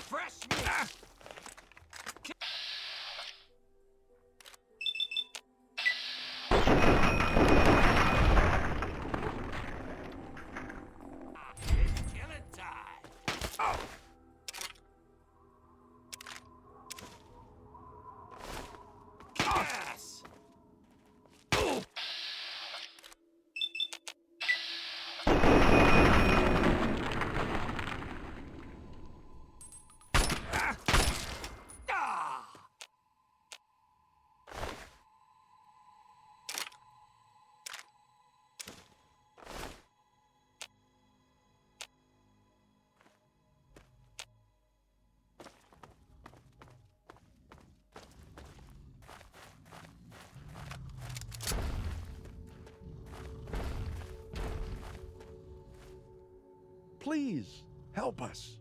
Fresh meat! It's killing time! Oh! Yes! Please, help us.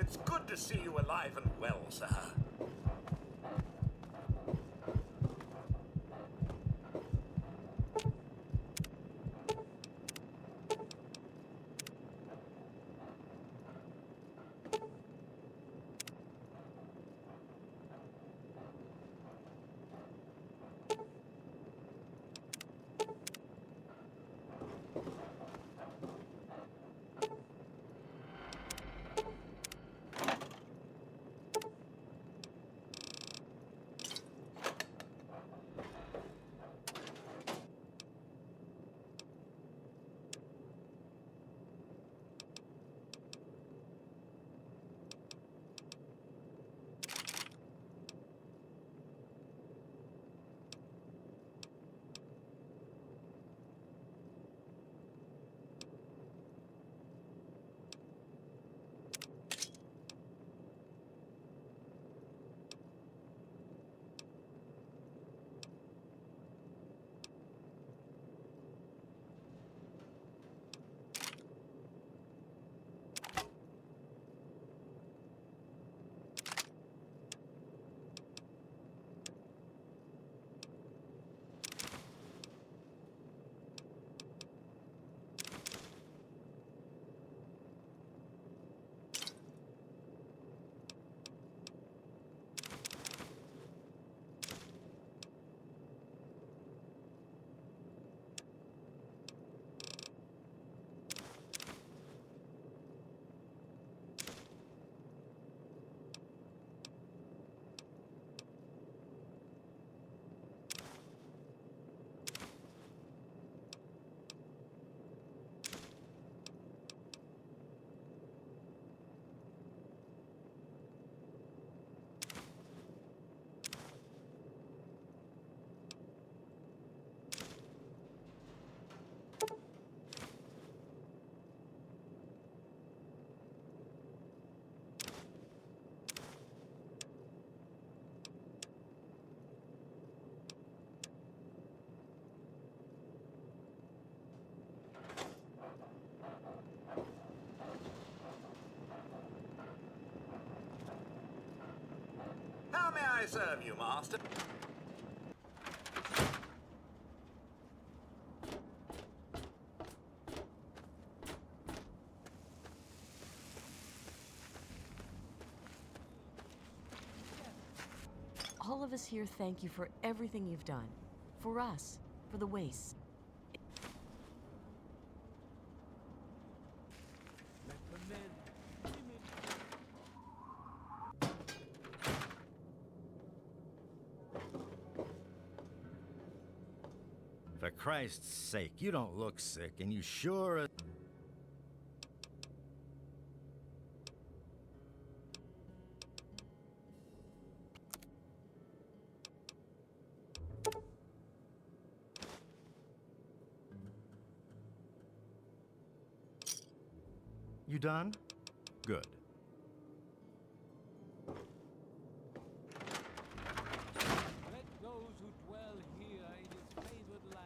It's good to see you alive and well, sir. How may I serve you, master? All of us here thank you for everything you've done. For us, for the wastes. Let the men image. For Christ's sake, you don't look sick, and you sure... You done? Good. Let those who dwell here in its favored land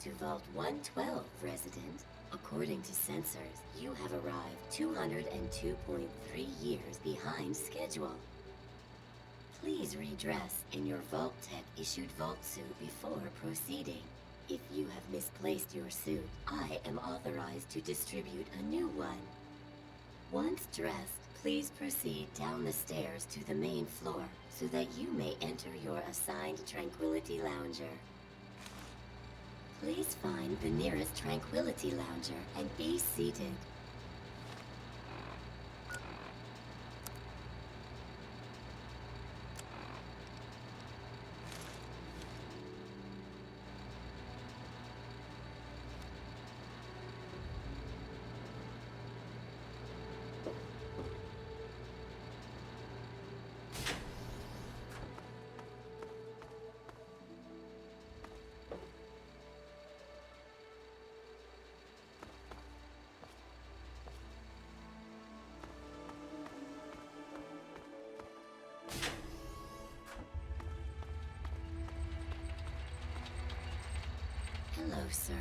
to Vault 112, resident. According to sensors, you have arrived 202.3 years behind schedule. Please redress in your Vault Tech issued Vault suit before proceeding. If you have misplaced your suit, I am authorized to distribute a new one. Once dressed, please proceed down the stairs to the main floor so that you may enter your assigned Tranquility Lounger. Please find the nearest Tranquility Lounger and be seated. Hello, sir.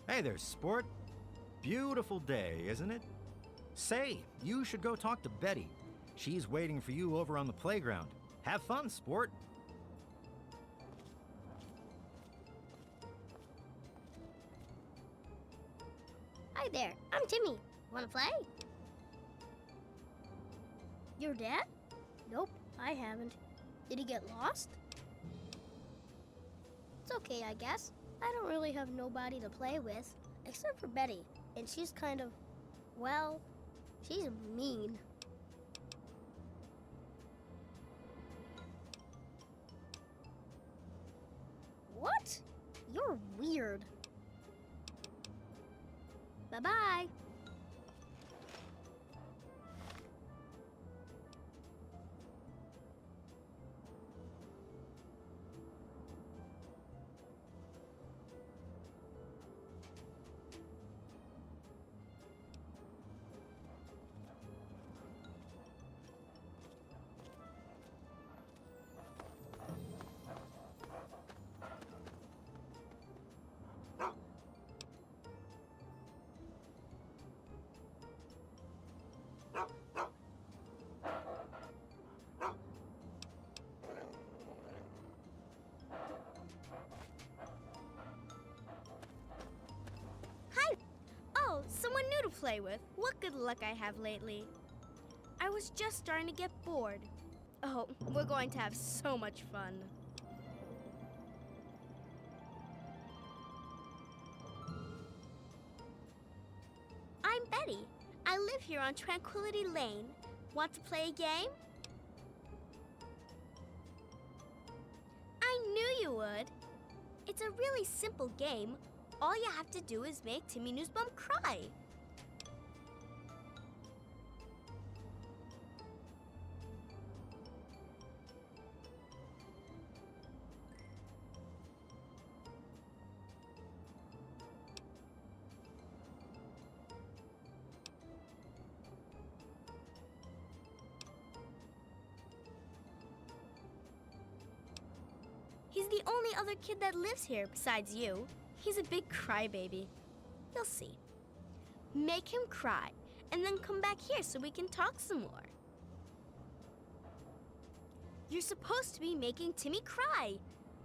Hey there, sport. Beautiful day, isn't it? Say, you should go talk to Betty. She's waiting for you over on the playground. Have fun, sport. Hi there, I'm Timmy. Wanna play? Your dad? Nope, I haven't. Did he get lost? It's okay, I guess. I don't really have nobody to play with, except for Betty. And she's kind of, well, she's mean. What? You're weird. Bye-bye. Someone new to play with. What good luck I have lately. I was just starting to get bored. Oh, we're going to have so much fun. I'm Betty. I live here on Tranquility Lane. Want to play a game? I knew you would. It's a really simple game. All you have to do is make Timmy Newsbum cry. He's the only other kid that lives here besides you. He's a big crybaby. You'll see. Make him cry, and then come back here so we can talk some more. You're supposed to be making Timmy cry.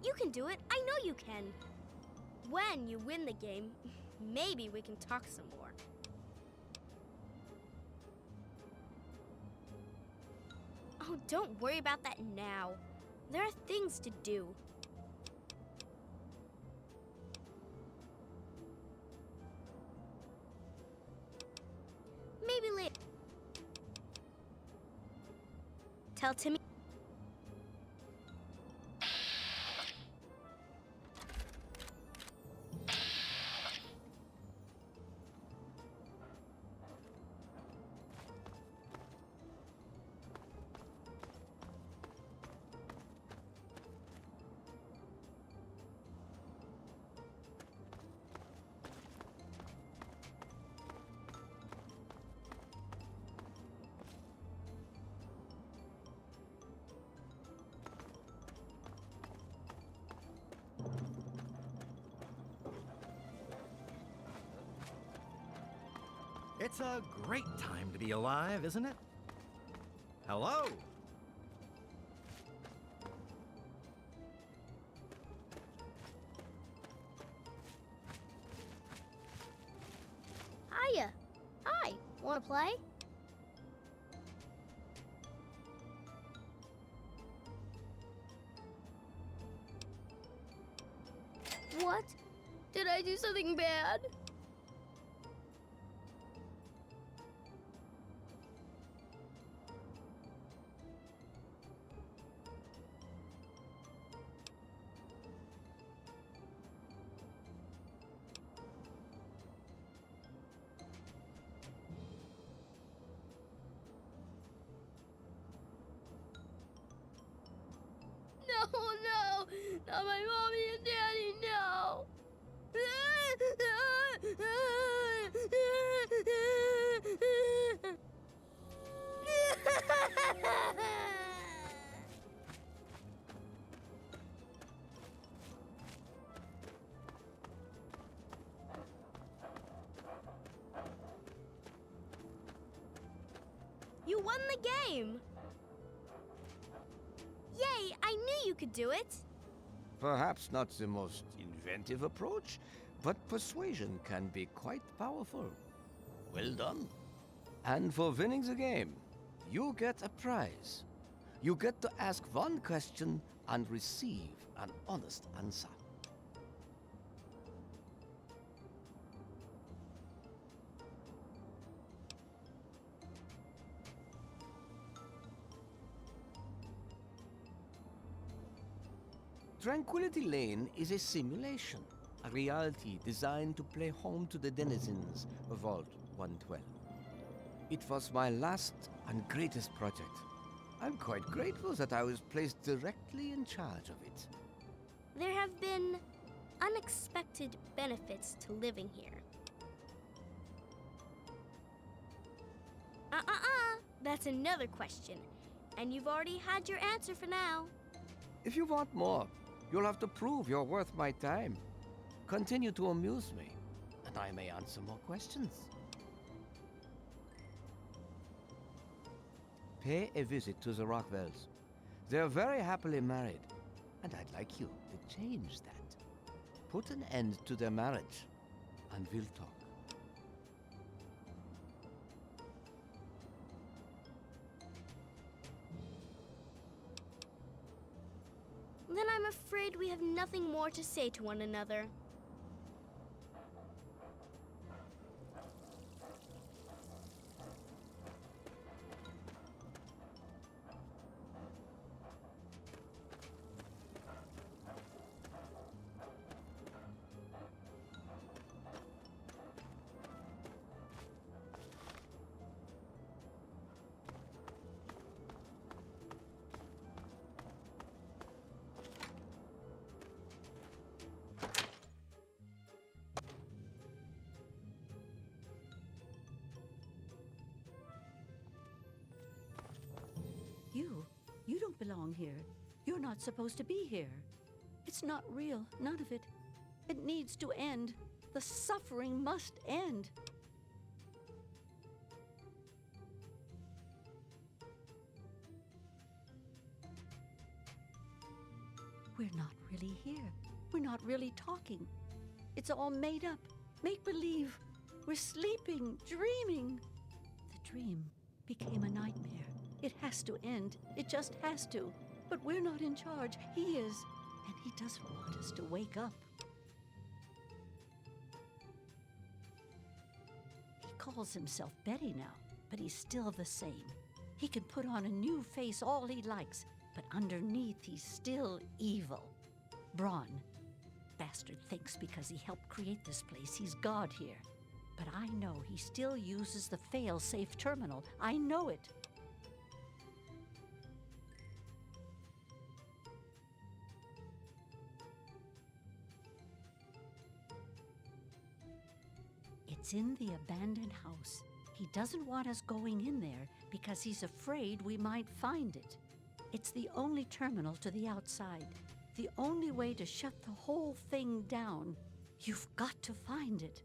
You can do it. I know you can. When you win the game, maybe we can talk some more. Oh, don't worry about that now. There are things to do. Maybe later. Tell Timmy. It's a great time to be alive, isn't it? Hello? Hiya. Hi. Wanna play? What? Did I do something bad? No, no, not my mommy and daddy, no. You won the game. Yay, I knew you could do it. Perhaps not the most inventive approach, but persuasion can be quite powerful. Well done. And for winning the game, you get a prize. You get to ask one question and receive an honest answer. Tranquility Lane is a simulation, a reality designed to play home to the denizens of Vault 112. It was my last and greatest project. I'm quite grateful that I was placed directly in charge of it. There have been unexpected benefits to living here. That's another question. And you've already had your answer for now. If you want more, you'll have to prove you're worth my time. Continue to amuse me, and I may answer more questions. Pay a visit to the Rockwells. They're very happily married, and I'd like you to change that. Put an end to their marriage, and we'll talk. Then I'm afraid we have nothing more to say to one another. You don't belong here. You're not supposed to be here. It's It's not real, none of it. It needs to end. The suffering must end. We're not really here. We're not really talking. It's all made up. Make believe. We're sleeping, dreaming. The dream became a nightmare. It has to end. It just has to. But we're not in charge. He is. And he doesn't want us to wake up. He calls himself Betty now, but he's still the same. He can put on a new face all he likes, but underneath he's still evil. Braun. Bastard thinks because he helped create this place, he's God here. But I know he still uses the fail-safe terminal. I know it. It's in the abandoned house. He doesn't want us going in there because he's afraid we might find it. It's the only terminal to the outside. The only way to shut the whole thing down. You've got to find it.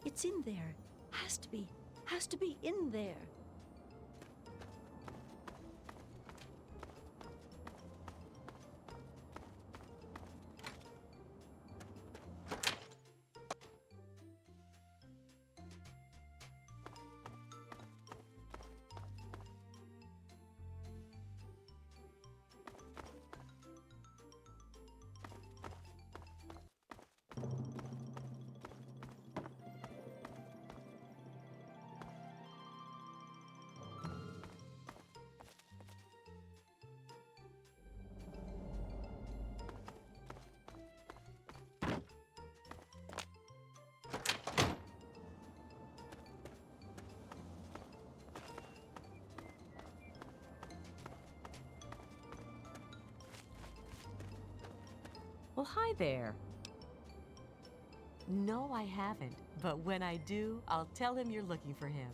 It's in there. Has to be. Has to be in there. Well, hi there. No, I haven't. But when I do, I'll tell him you're looking for him.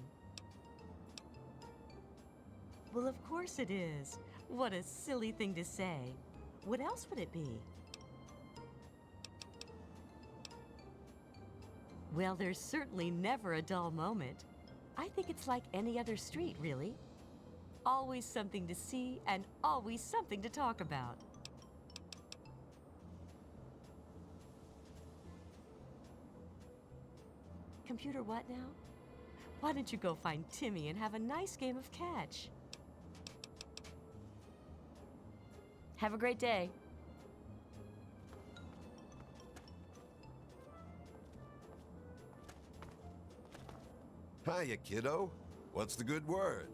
Well, of course it is. What a silly thing to say. What else would it be? Well, there's certainly never a dull moment. I think it's like any other street, really. Always something to see and always something to talk about. Computer what now? Why don't you go find Timmy and have a nice game of catch? Have a great day. Hiya, kiddo. What's the good word?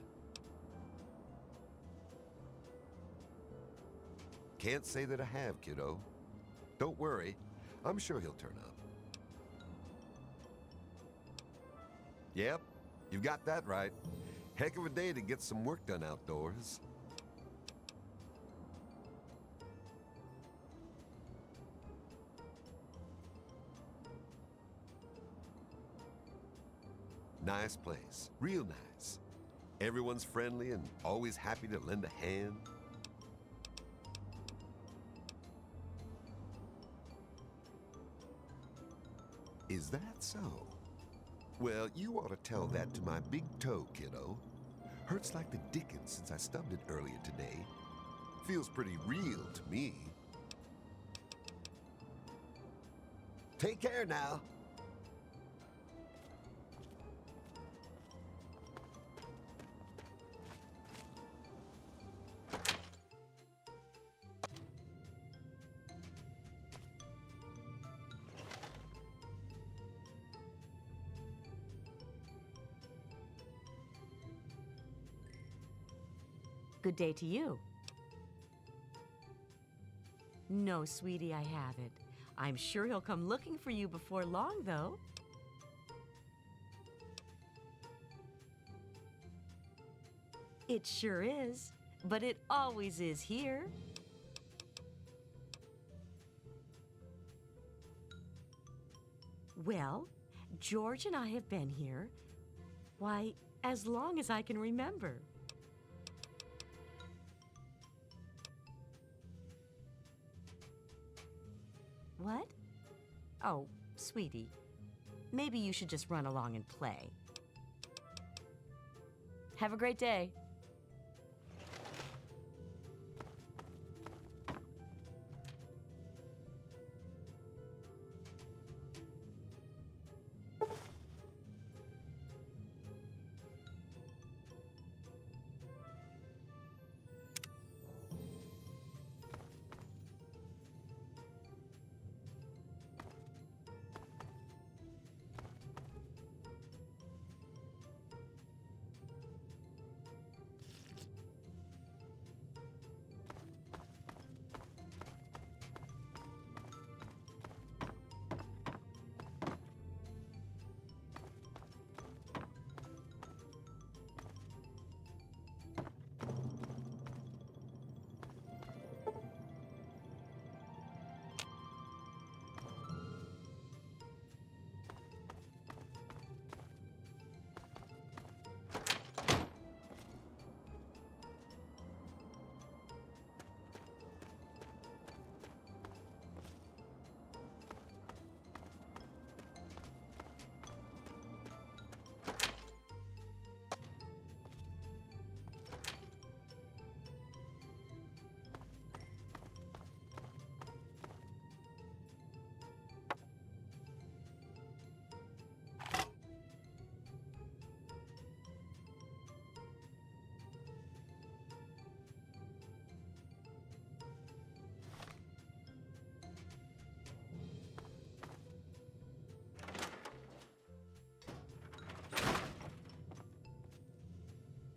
Can't say that I have, kiddo. Don't worry. I'm sure he'll turn up. Yep, you've got that right. Heck of a day to get some work done outdoors. Nice place, real nice. Everyone's friendly and always happy to lend a hand. Is that so? Well, you ought to tell that to my big toe, kiddo. Hurts like the dickens since I stubbed it earlier today. Feels pretty real to me. Take care now. Good day to you. No, sweetie, I haven't. I'm sure he'll come looking for you before long, though. It sure is, but it always is here. Well, George and I have been here, why, as long as I can remember. What? Oh, sweetie, maybe you should just run along and play. Have a great day.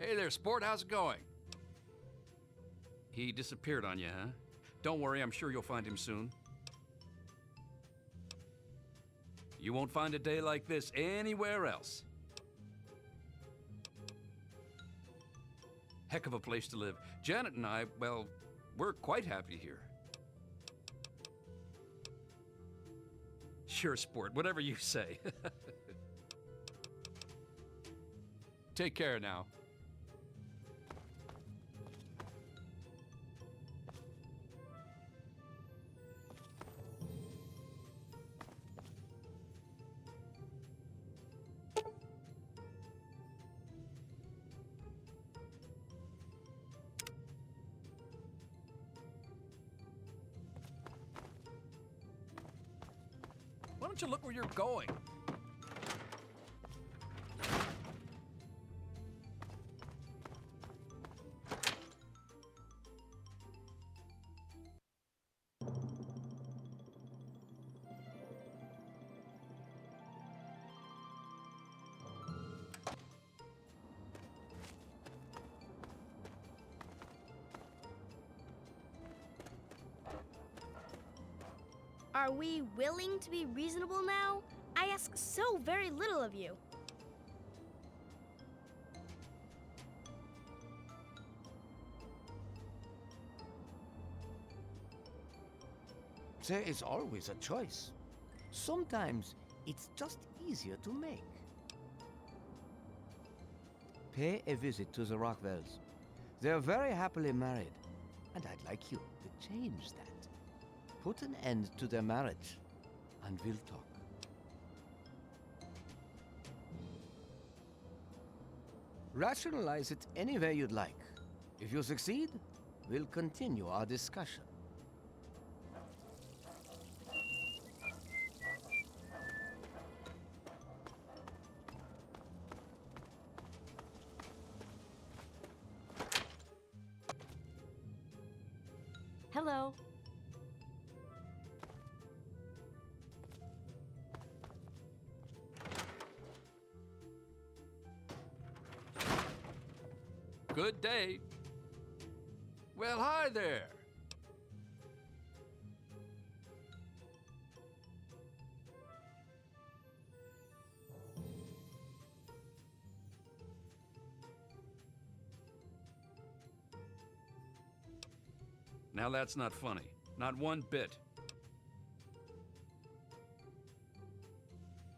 Hey there, sport. How's it going? He disappeared on you, huh? Don't worry, I'm sure you'll find him soon. You won't find a day like this anywhere else. Heck of a place to live. Janet and I, well, we're quite happy here. Sure, sport. Whatever you say. Take care now. Why don't you look where you're going? Are we willing to be reasonable now? I ask so very little of you. There is always a choice. Sometimes it's just easier to make. Pay a visit to the Rockwells. They're very happily married, and I'd like you to change that. Put an end to their marriage, and we'll talk. Rationalize it any way you'd like. If you succeed, we'll continue our discussion. Hello. Good day. Well, hi there. Now that's not funny. Not one bit.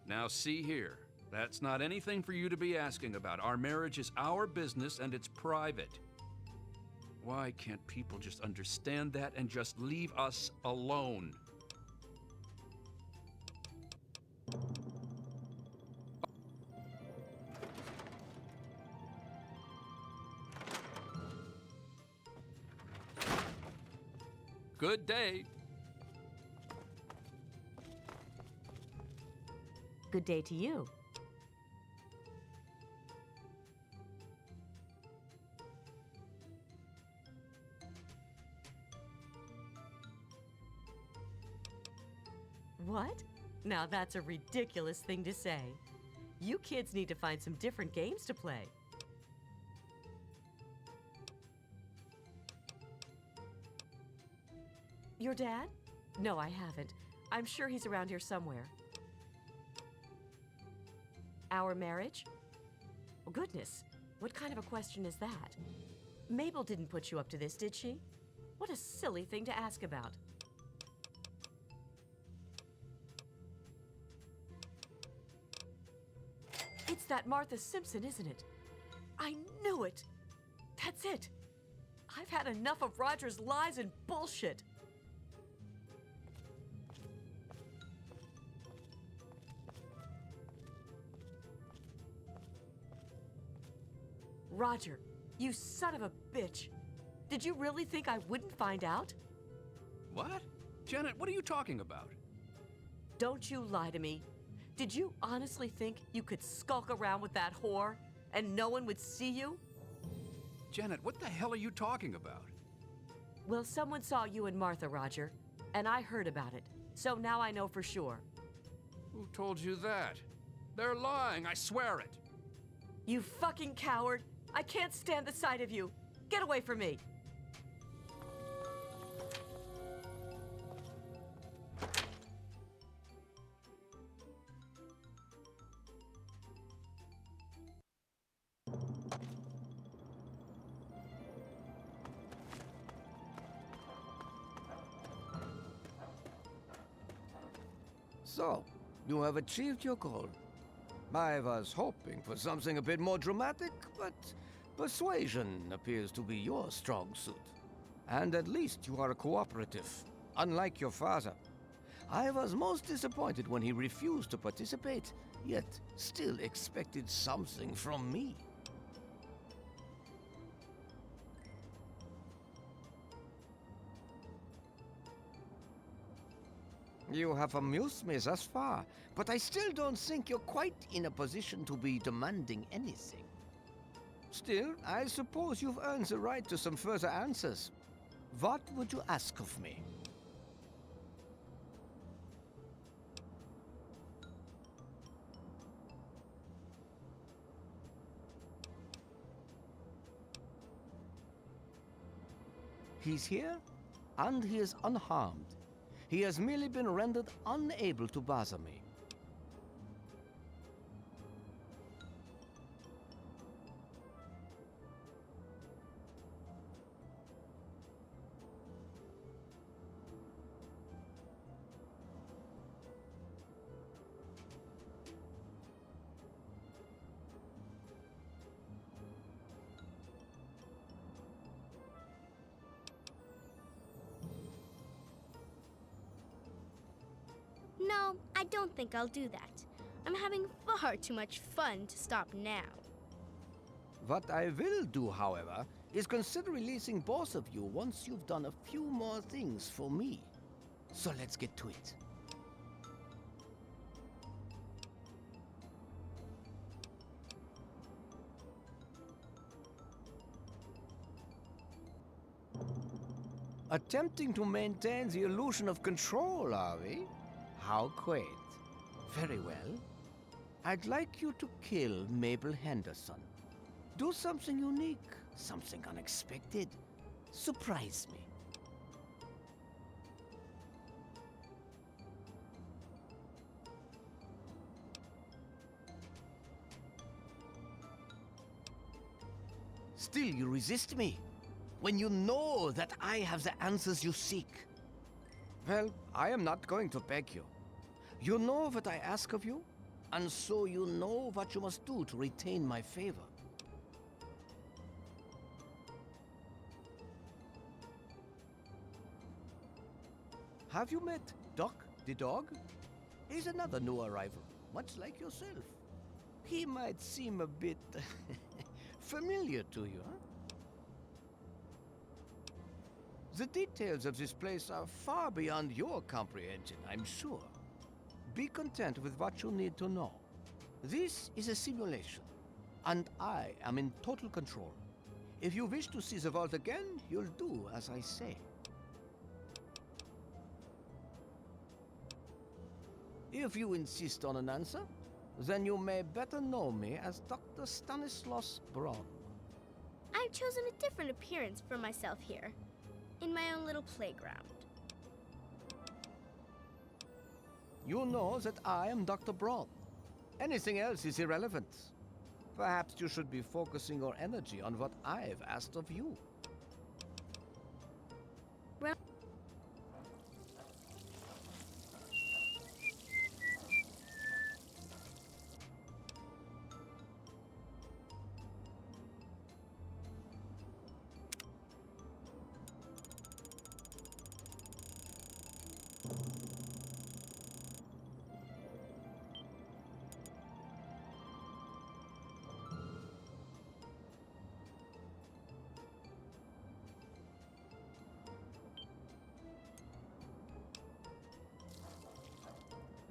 Now see here. That's not anything for you to be asking about. Our marriage is our business and it's private. Why can't people just understand that and just leave us alone? Good day. Good day to you. What? Now that's a ridiculous thing to say. You kids need to find some different games to play. Your dad? No, I haven't. I'm sure he's around here somewhere. Our marriage? Oh, goodness, what kind of a question is that? Mabel didn't put you up to this, did she? What a silly thing to ask about. It's that Martha Simpson, isn't it? I knew it! That's it! I've had enough of Roger's lies and bullshit! Roger, you son of a bitch! Did you really think I wouldn't find out? What? Janet, what are you talking about? Don't you lie to me. Did you honestly think you could skulk around with that whore and no one would see you? Janet, what the hell are you talking about? Well, someone saw you and Martha, Roger, and I heard about it. So now I know for sure. Who told you that? They're lying, I swear it. You fucking coward! I can't stand the sight of you! Get away from me! So, you have achieved your goal. I was hoping for something a bit more dramatic, but persuasion appears to be your strong suit. And at least you are cooperative, unlike your father. I was most disappointed when he refused to participate, yet still expected something from me. You have amused me thus far, but I still don't think you're quite in a position to be demanding anything. Still, I suppose you've earned the right to some further answers. What would you ask of me? He's here, and he is unharmed. He has merely been rendered unable to bother me. No, I don't think I'll do that. I'm having far too much fun to stop now. What I will do, however, is consider releasing both of you once you've done a few more things for me. So let's get to it. Attempting to maintain the illusion of control, are we? How quaint. Very well. I'd like you to kill Mabel Henderson. Do something unique, something unexpected. Surprise me. Still, you resist me, when you know that I have the answers you seek. Well, I am not going to beg you. You know what I ask of you, and so you know what you must do to retain my favor. Have you met Doc the dog? He's another new arrival, much like yourself. He might seem a bit familiar to you, huh? The details of this place are far beyond your comprehension, I'm sure. Be content with what you need to know. This is a simulation, and I am in total control. If you wish to see the vault again, you'll do as I say. If you insist on an answer, then you may better know me as Dr. Stanislaus Braun. I've chosen a different appearance for myself here, in my own little playground. You know that I am Dr. Braun. Anything else is irrelevant. Perhaps you should be focusing your energy on what I've asked of you. Well,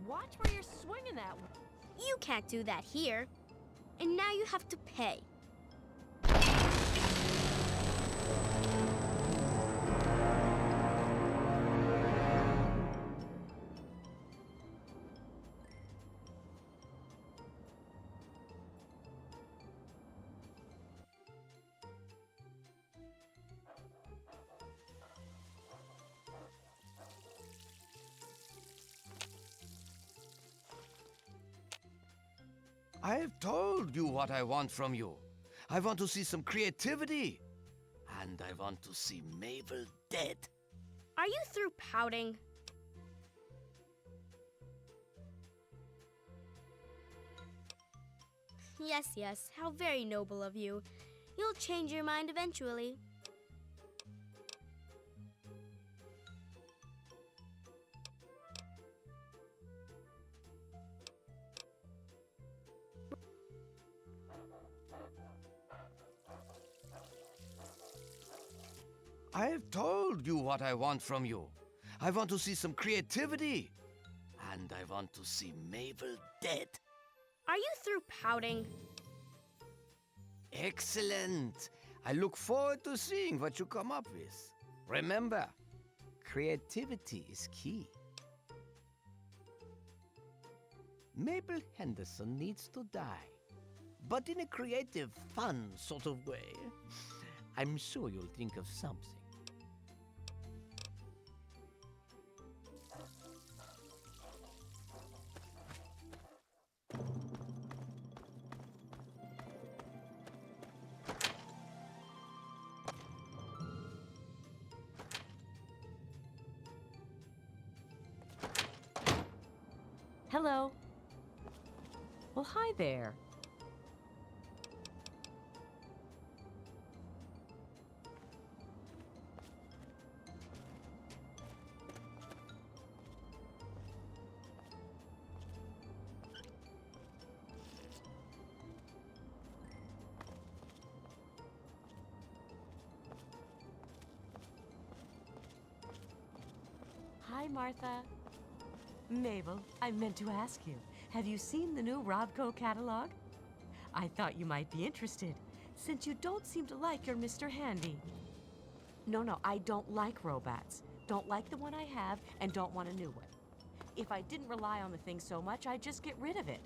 Watch where you're swinging that one. you can't do that here. And now you have to pay. I have told you what I want from you. I want to see some creativity. And I want to see Mabel dead. Are you through pouting? Yes, yes, how very noble of you. You'll change your mind eventually. I have told you what I want from you. I want to see some creativity. And I want to see Mabel dead. Are you through pouting? Excellent. I look forward to seeing what you come up with. Remember, creativity is key. Mabel Henderson needs to die, but in a creative, fun sort of way. I'm sure you'll think of something. Hello. Well, hi there. Hi, Martha. Mabel, I meant to ask you, have you seen the new Robco catalog? I thought you might be interested, since you don't seem to like your Mr. Handy. No, I don't like robots. Don't like the one I have, and don't want a new one. If I didn't rely on the thing so much, I'd just get rid of it.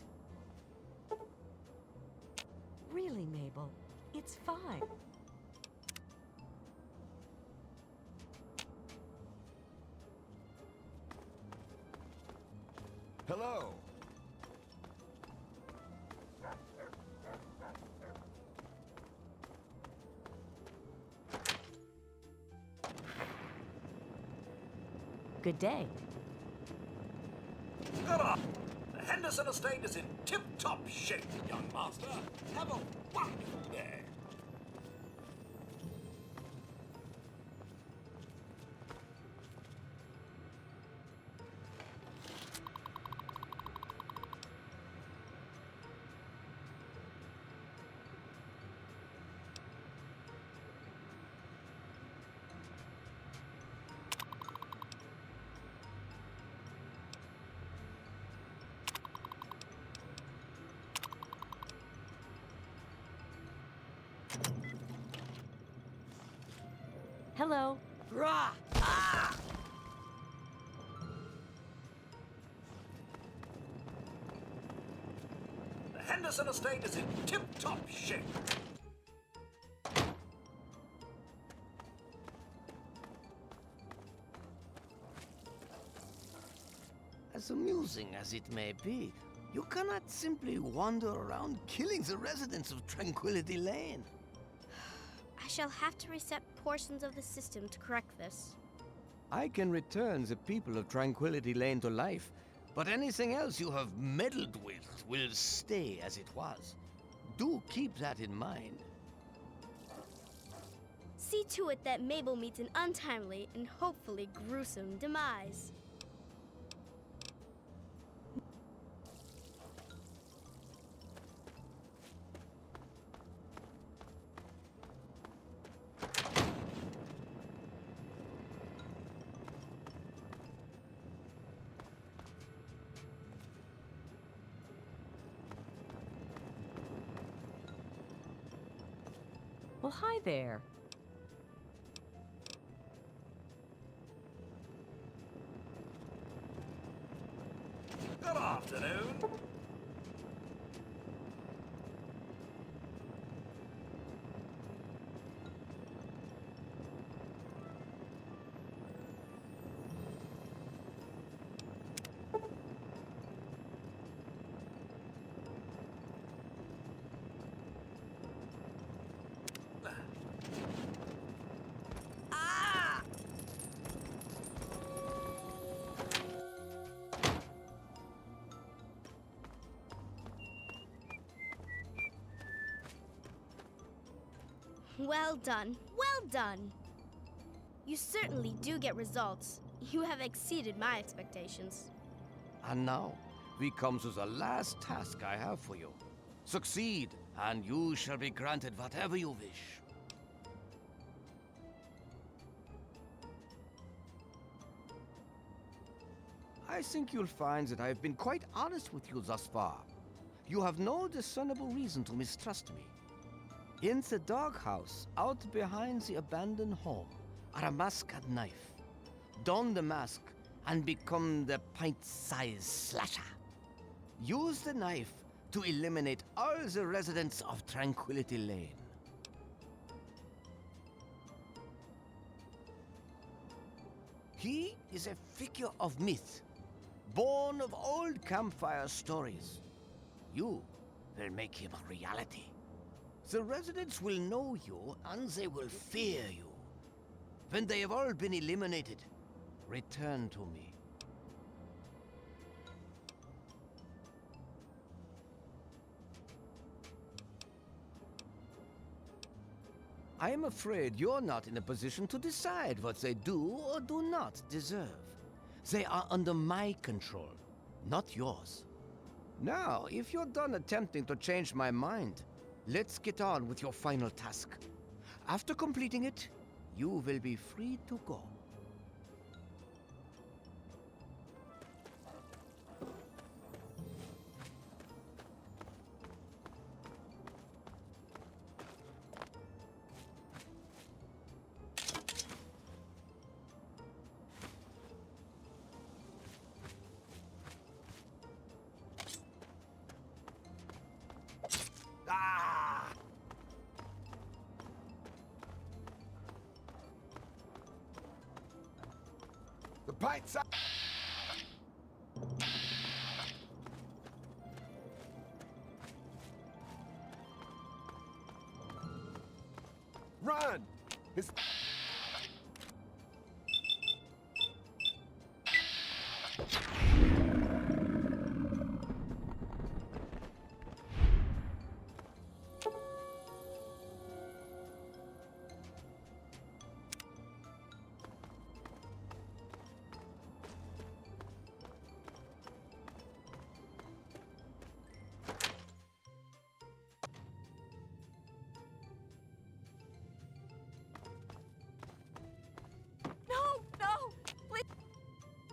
Really, Mabel, it's fine. Hello. Good day. Good on. The Henderson estate is in tip-top shape, young master. Have a wonderful day. Hello. Rah! Ah! The Henderson estate is in tip-top shape. As amusing as it may be, you cannot simply wander around killing the residents of Tranquility Lane. I shall have to reset portions of the system to correct this. I can return the people of Tranquility Lane to life, but anything else you have meddled with will stay as it was. Do keep that in mind. See to it that Mabel meets an untimely and hopefully gruesome demise. Well, hi there. Good afternoon. Well done, well done. You certainly do get results. You have exceeded my expectations. And now, we come to the last task I have for you. Succeed, and you shall be granted whatever you wish. I think you'll find that I've been quite honest with you thus far. You have no discernible reason to mistrust me. In the doghouse, out behind the abandoned home, are a mask and knife. Don the mask and become the pint-sized slasher. Use the knife to eliminate all the residents of Tranquility Lane. He is a figure of myth, born of old campfire stories. You will make him a reality. The residents will know you, and they will fear you. When they have all been eliminated, return to me. I am afraid you're not in a position to decide what they do or do not deserve. They are under my control, not yours. Now, if you're done attempting to change my mind, let's get on with your final task. After completing it, you will be free to go. Ah! The pint size. Run! It's... No, no, please.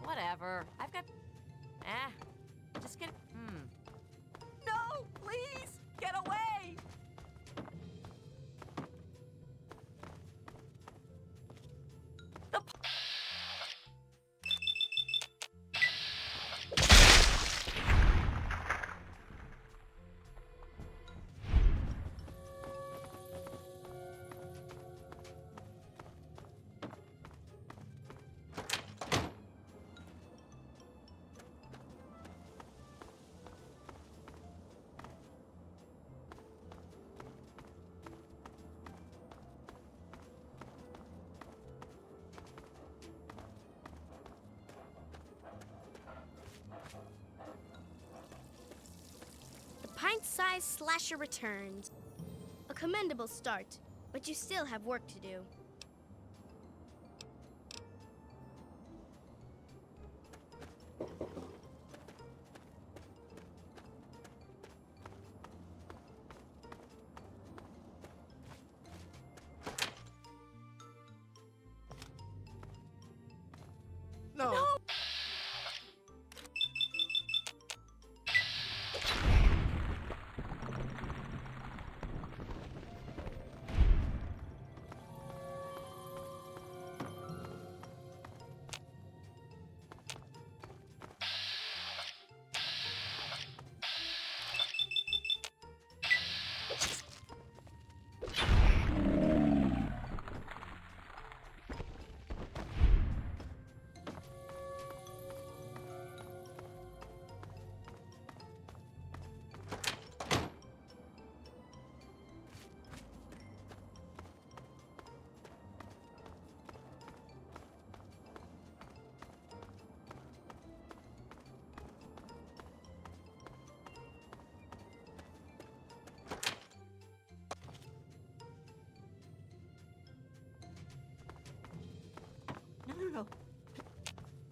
Whatever. I've got. Just get. No, please, get away. The. The pint-sized slasher returns. A commendable start, but you still have work to do. No! No.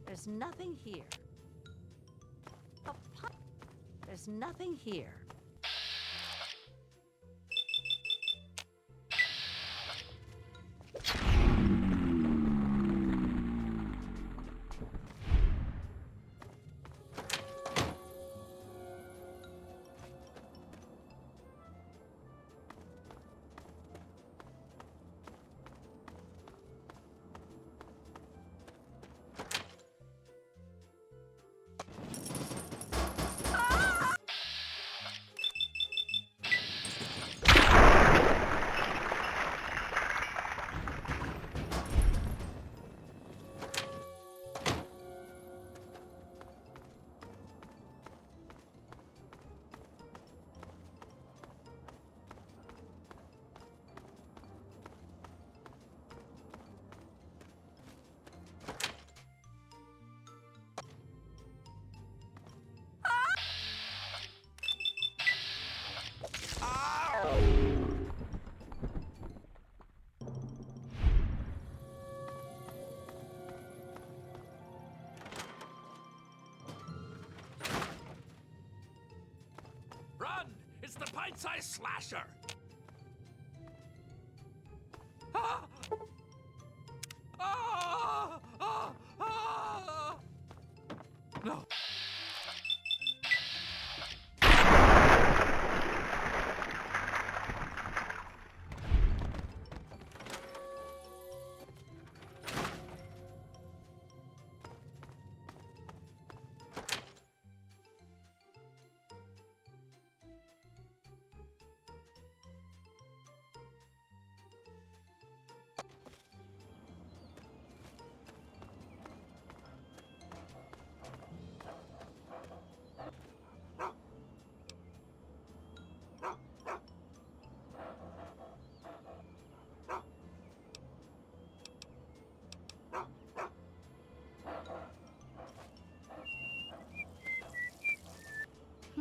There's nothing here. There's nothing here. Run! It's the pint-sized slasher! Ah! Ah! Ah! Ah! No.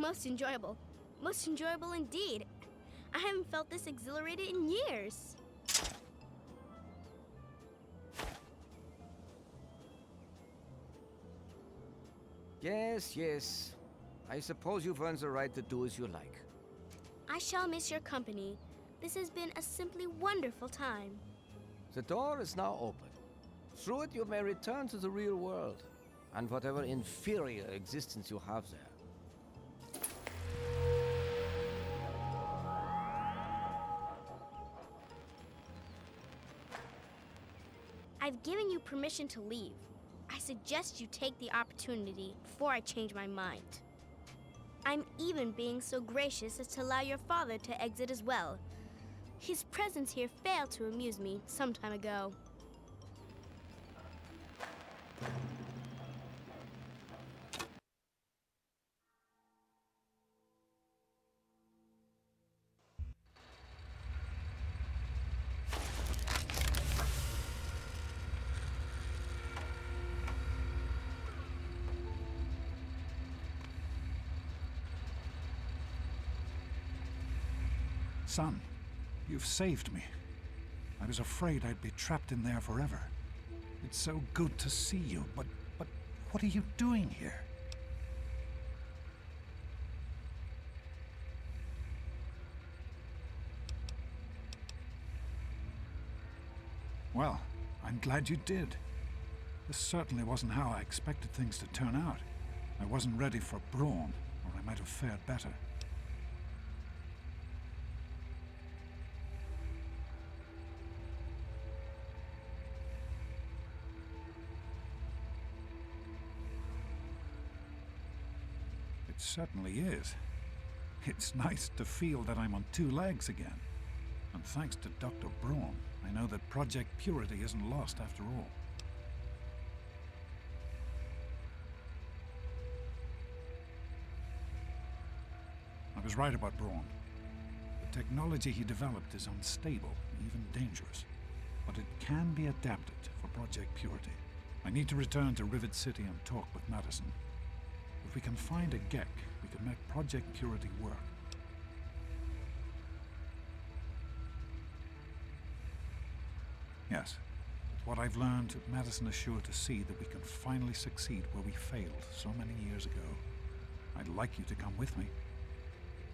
Most enjoyable. Most enjoyable indeed. I haven't felt this exhilarated in years. Yes, yes. I suppose you've earned the right to do as you like. I shall miss your company. This has been a simply wonderful time. The door is now open. Through it you may return to the real world, and whatever inferior existence you have there. I've given you permission to leave. I suggest you take the opportunity before I change my mind. I'm even being so gracious as to allow your father to exit as well. His presence here failed to amuse me some time ago. Son, you've saved me. I was afraid I'd be trapped in there forever. It's so good to see you, but what are you doing here? Well, I'm glad you did. This certainly wasn't how I expected things to turn out. I wasn't ready for Braun, or I might have fared better. It certainly is. It's nice to feel that I'm on two legs again. And thanks to Dr. Braun, I know that Project Purity isn't lost after all. I was right about Braun. The technology he developed is unstable, even dangerous. But it can be adapted for Project Purity. I need to return to Rivet City and talk with Madison. If we can find a Gek, we can make Project Purity work. Yes. With what I've learned, Madison is sure to see that we can finally succeed where we failed so many years ago. I'd like you to come with me.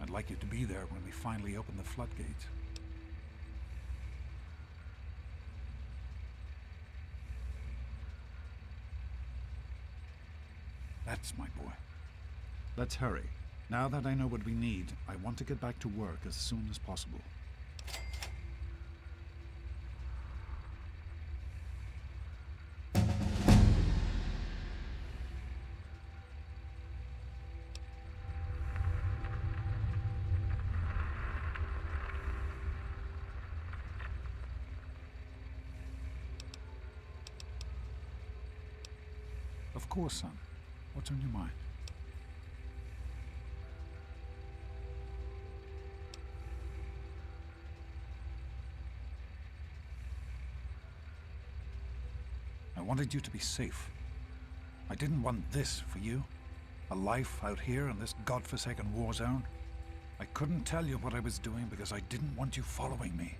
I'd like you to be there when we finally open the floodgates. That's my boy. Let's hurry. Now that I know what we need, I want to get back to work as soon as possible. Of course, son. What's on your mind? I wanted you to be safe. I didn't want this for you. A life out here in this godforsaken war zone. I couldn't tell you what I was doing because I didn't want you following me.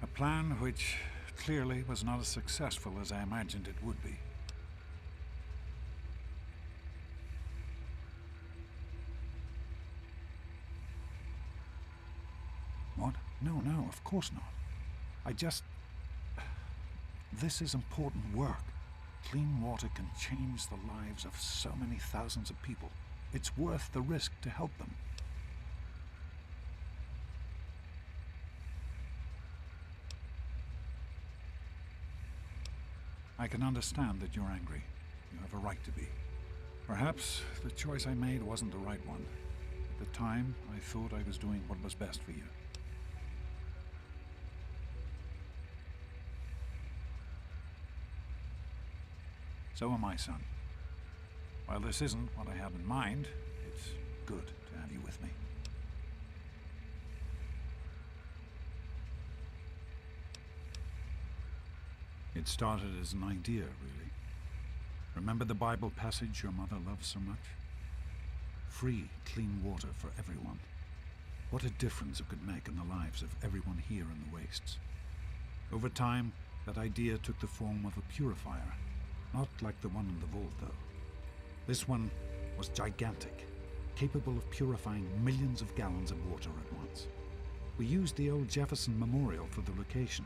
A plan which clearly was not as successful as I imagined it would be. What? No, of course not. This is important work. Clean water can change the lives of so many thousands of people. It's worth the risk to help them. I can understand that you're angry. You have a right to be. Perhaps the choice I made wasn't the right one. At the time, I thought I was doing what was best for you. So am I, son. While this isn't what I had in mind, it's good to have you with me. It started as an idea, really. Remember the Bible passage your mother loves so much? free, clean water for everyone. What a difference it could make in the lives of everyone here in the wastes. Over time, that idea took the form of a purifier, not like the one in the vault, though. This one was gigantic, capable of purifying millions of gallons of water at once. We used the old Jefferson Memorial for the location,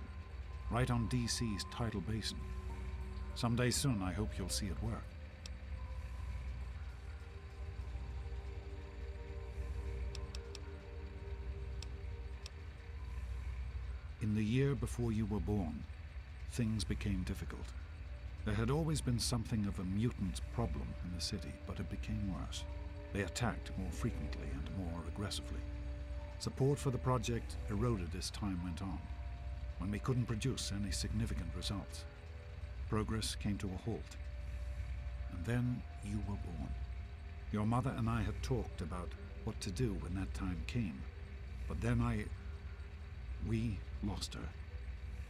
right on DC's tidal basin. Someday soon, I hope you'll see it work. In the year before you were born, things became difficult. There had always been something of a mutant problem in the city, but it became worse. They attacked more frequently and more aggressively. Support for the project eroded as time went on, when we couldn't produce any significant results. Progress came to a halt. And then you were born. Your mother and I had talked about what to do when that time came, but then we lost her,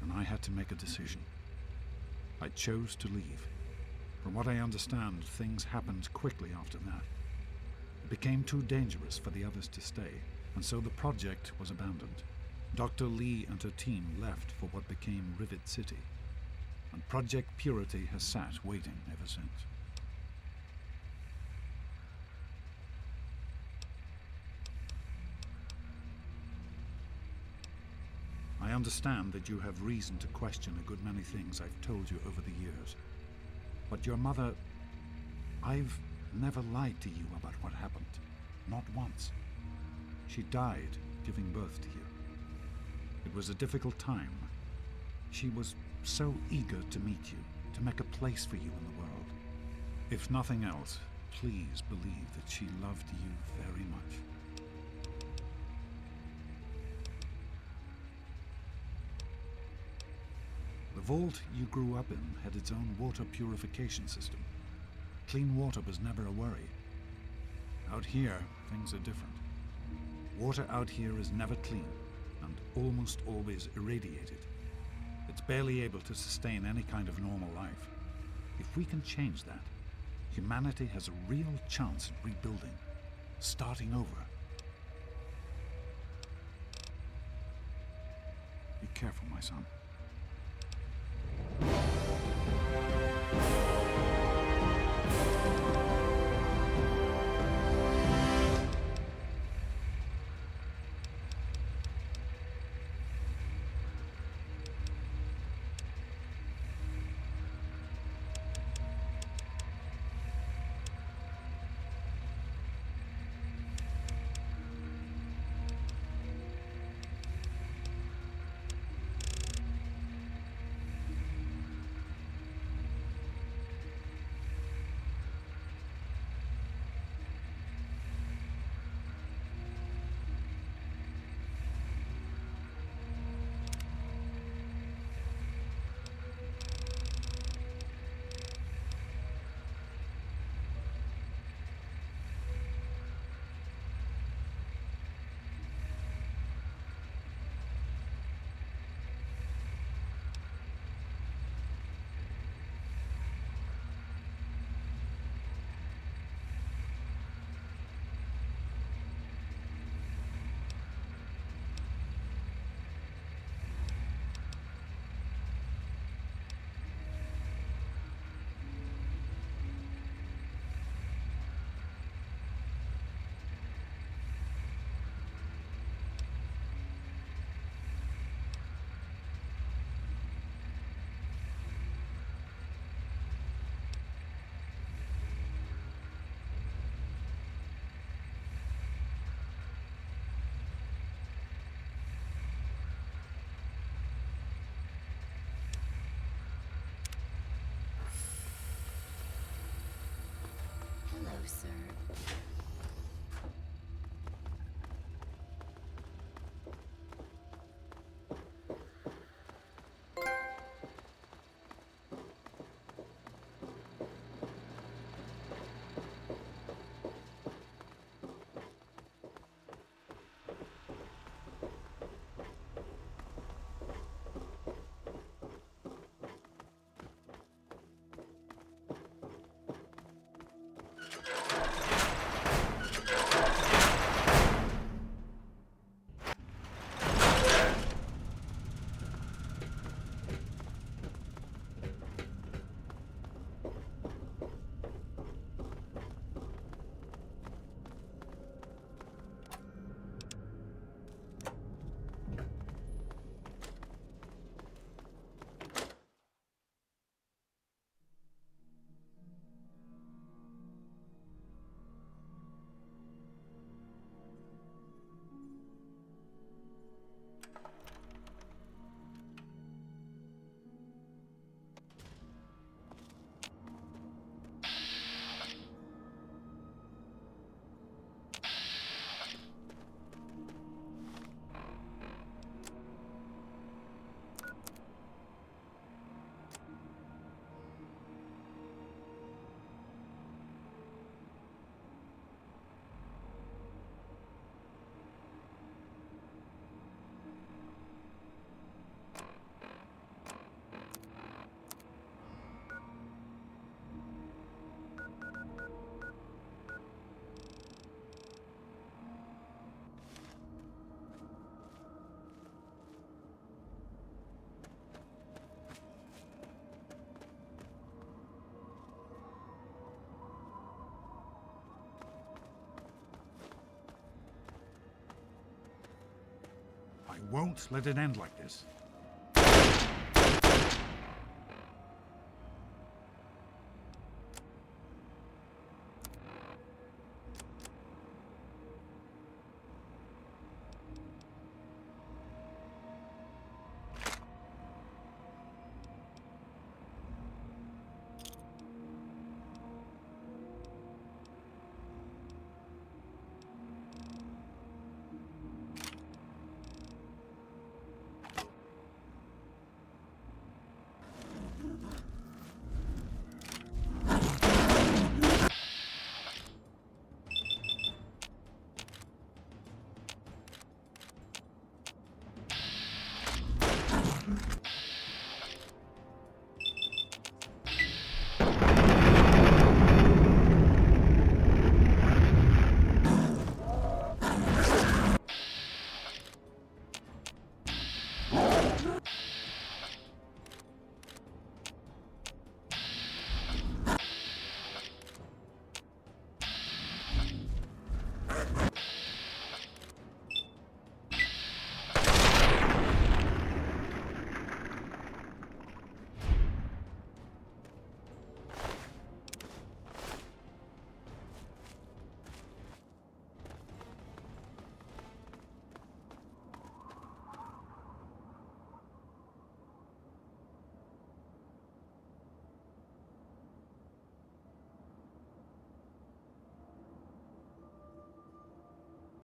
and I had to make a decision. I chose to leave. From what I understand, things happened quickly after that. It became too dangerous for the others to stay, and so the project was abandoned. Dr. Lee and her team left for what became Rivet City, and Project Purity has sat waiting ever since. I understand that you have reason to question a good many things I've told you over the years. But your mother... I've never lied to you about what happened. Not once. She died giving birth to you. It was a difficult time. She was so eager to meet you, to make a place for you in the world. If nothing else, please believe that she loved you very much. The vault you grew up in had its own water purification system. Clean water was never a worry. Out here, things are different. Water out here is never clean, and almost always irradiated. It's barely able to sustain any kind of normal life. If we can change that, humanity has a real chance at rebuilding, starting over. Be careful, my son. Hello, sir. won't let it end like this.